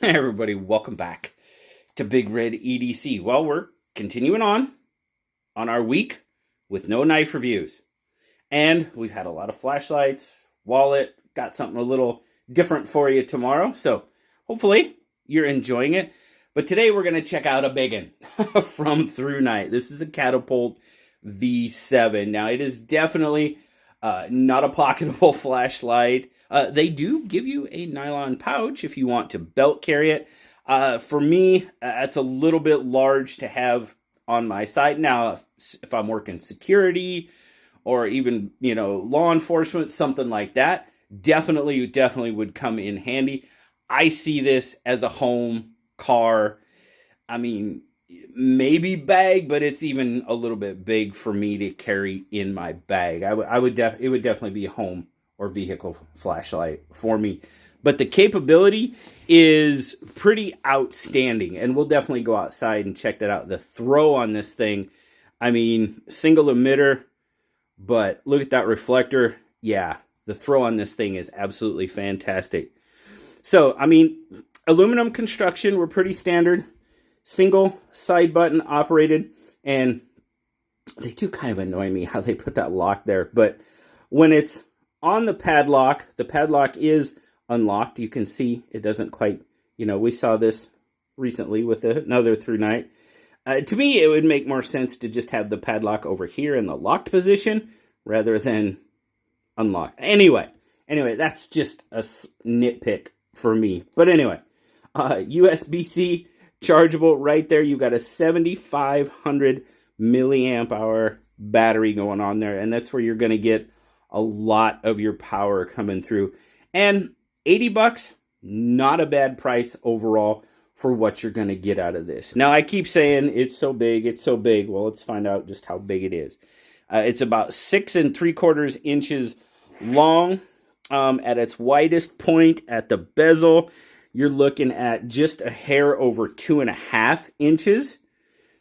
Hey everybody, welcome back to Big Red EDC. Well, we're continuing on our week with no knife reviews. And we've had a lot of flashlights, wallet, got something a little different for you tomorrow. So hopefully you're enjoying it. But today we're going to check out a big one from ThruNite. This is a Catapult V7. Now it is definitely not a pocketable flashlight. They do give you a nylon pouch if you want to belt carry it. For me, it's a little bit large to have on my side. Now, if I'm working security or even, law enforcement, something like that, definitely would come in handy. I see this as a home, car, maybe bag, but it's even a little bit big for me to carry in my bag. It would definitely be a home or vehicle flashlight for me. But the capability is pretty outstanding, and we'll definitely go outside and check that out. The throw on this thing, single emitter, but look at that reflector. Yeah, the throw on this thing is absolutely fantastic. So, aluminum construction, we're pretty standard. Single side button operated, and they do kind of annoy me how they put that lock there. But when it's on the padlock is unlocked. You can see it doesn't quite, we saw this recently with another ThruNite. To me, it would make more sense to just have the padlock over here in the locked position rather than unlocked. Anyway, that's just a nitpick for me. But anyway, USB-C chargeable right there. You got a 7,500 milliamp hour battery going on there, and that's where you're going to get a lot of your power coming through. And $80, not a bad price overall for what you're going to get out of this. Now, I keep saying it's so big. Well, let's find out just how big it is. It's about 6 3/4 inches long. At its widest point at the bezel, you're looking at just a hair over 2.5 inches.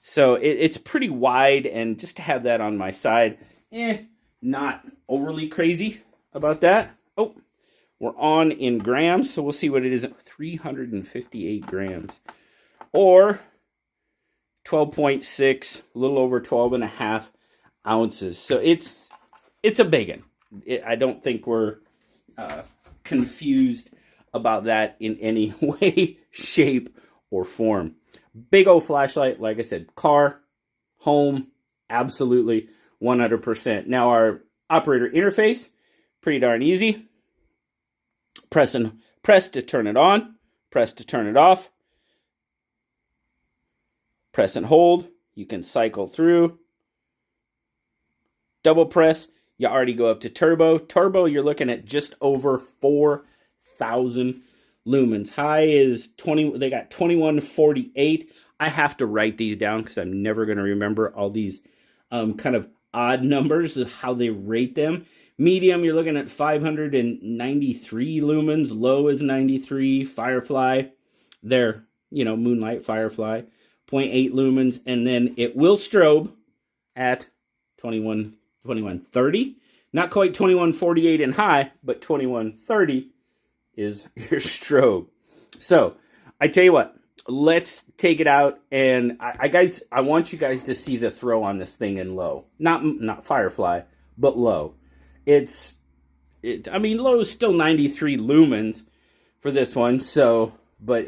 So it's pretty wide, and just to have that on my side, not overly crazy about that. Oh, we're on in grams, so we'll see what it is. 358 grams, or 12.6, a little over 12.5 ounces. So it's a big one. I don't think we're confused about that in any way, shape, or form. Big old flashlight, like I said, car, home, absolutely 100%. Now our operator interface, pretty darn easy. Press to turn it on, press to turn it off, press and hold. You can cycle through. Double press, you already go up to turbo. Turbo, you're looking at just over 4,000 lumens. High is 20. They got 2148. I have to write these down because I'm never going to remember all these kind of odd numbers of how they rate them. Medium, you're looking at 593 lumens. Low is 93. Firefly, their Moonlight Firefly, 0.8 lumens, and then it will strobe at 2130. Not quite 2148 in high, but 2130 is your strobe. So I tell you what, let's take it out, and I want you guys to see the throw on this thing in low. Not Firefly, but low. Low is still 93 lumens for this one, but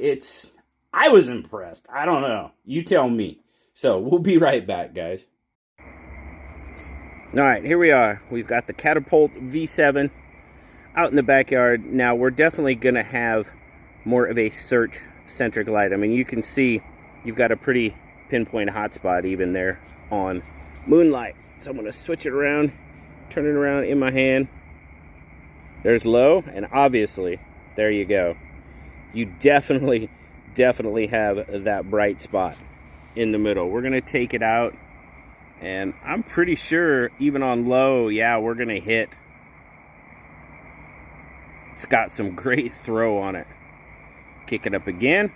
I was impressed. I don't know. You tell me. So we'll be right back, guys. All right, here we are. We've got the Catapult V7 out in the backyard. Now, we're definitely going to have more of a search-centric light. You can see you've got a pretty pinpoint hotspot even there on Moonlight. So I'm going to switch it around, turn it around in my hand. There's low, and obviously, there you go. You definitely have that bright spot in the middle. We're going to take it out, and I'm pretty sure even on low, yeah, we're going to hit. It's got some great throw on it. Kick it up again.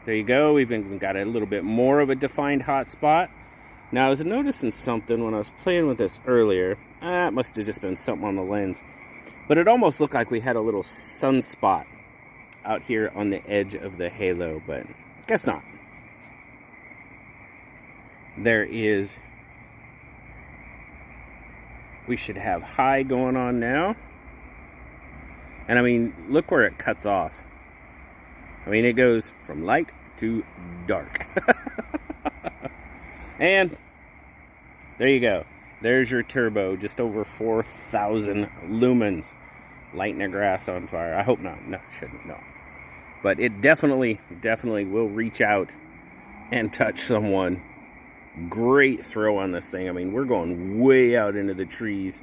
There you go. We've even got a little bit more of a defined hot spot. Now, I was noticing something when I was playing with this earlier. It must have just been something on the lens. But it almost looked like we had a little sunspot out here on the edge of the halo, but guess not. We should have high going on now. And I mean, look where it cuts off. I mean, it goes from light to dark. And there you go. There's your turbo, just over 4,000 lumens. Lighting a grass on fire. I hope not. No, shouldn't. No. But it definitely will reach out and touch someone. Great throw on this thing. I mean, we're going way out into the trees.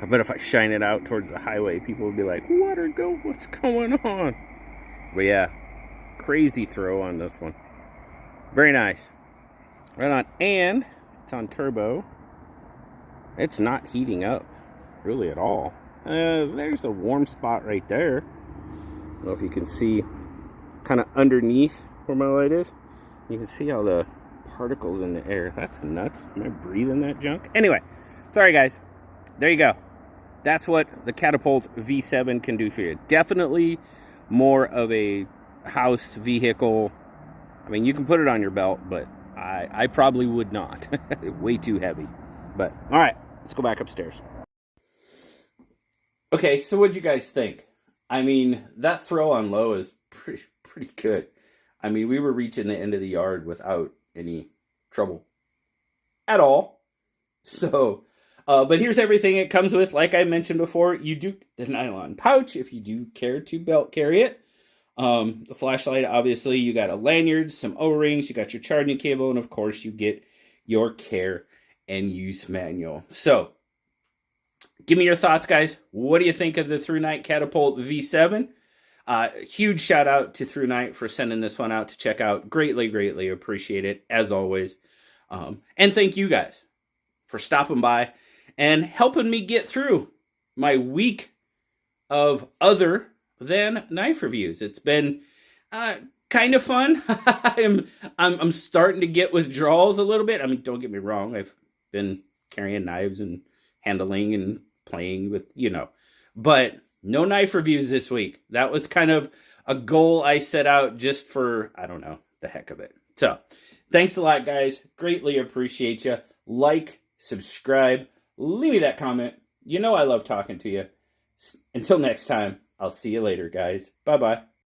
I bet if I shine it out towards the highway, people would be like, what's going on? But yeah, crazy throw on this one. Very nice. Right on. And it's on turbo. It's not heating up really at all. There's a warm spot right there. I don't know if you can see kind of underneath where my light is. You can see all the particles in the air. That's nuts. Am I breathing that junk? Anyway, sorry guys. There you go. That's what the Catapult V7 can do for you. Definitely more of a house vehicle. I mean, you can put it on your belt, but I probably would not. Way too heavy. But, all right, let's go back upstairs. Okay, so what'd you guys think? I mean, that throw on low is pretty good. I mean, we were reaching the end of the yard without any trouble at all. So, but here's everything it comes with. Like I mentioned before, you do the nylon pouch if you do care to belt carry it. The flashlight, obviously, you got a lanyard, some O-rings, you got your charging cable, and of course you get your care and use manual. So, give me your thoughts, guys. What do you think of the ThruNite Catapult V7? Huge shout out to ThruNite for sending this one out to check out. Greatly appreciate it, as always. And thank you guys for stopping by and helping me get through my week of other than knife reviews. It's been kind of fun. I'm starting to get withdrawals a little bit. I mean, don't get me wrong. I've been carrying knives and handling and playing with, but no knife reviews this week. That was kind of a goal I set out just for, I don't know, the heck of it. So, thanks a lot, guys. Greatly appreciate you. Like, subscribe, leave me that comment. You know I love talking to you. Until next time, I'll see you later, guys. Bye-bye.